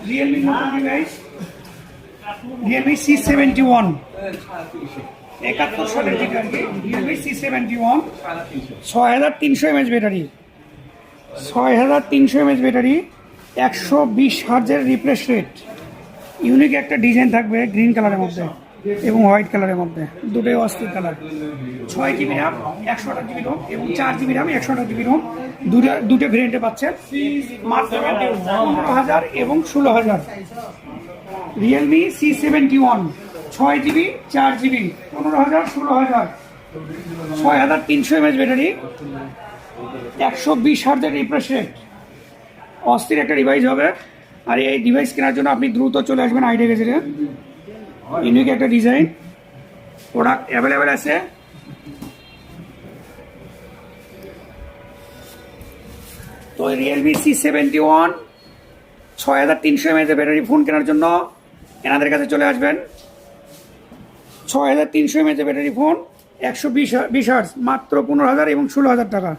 Realme guys, Realme C71 71 সালের যেটা Realme C71 6300 mAh battery, 6300 mAh battery, 120 হার্জের refresh rate, unique একটা design থাকবে গ্রিন কালারের মধ্যে এবং হোয়াইট কালারের মধ্যে, দুটোই অস্থির colour. 6 GB RAM 128 GB ROM এবং 4 জিবি র্যাম 128 জিবি রোম, দুটো ভেরিয়েন্টে পাচ্ছেন মাত্র 15,000 এবং 16,000। Realme C71 6 GB 4 GB 15,000 16,000, 6300 mAh battery, 120 হার্জের রিফ্রেশ রেট, অস্থির একটা ডিভাইস হবে। আর এই ডিভাইস কেনার জন্য আপনি দ্রুত চলে আসবেন আইডিয়া গেজেটে। ইউনিক একটা ডিজাইন, প্রোডাক্ট অ্যাভেলেবেল আছে। তো Realme C71 6300 mAh battery phone কেনার জন্য এনাদের কাছে চলে আসবেন। 6300 mAh ব্যাটারি ফোন, 120 হার্জ, মাত্র 15,000 এবং 16,000 টাকা।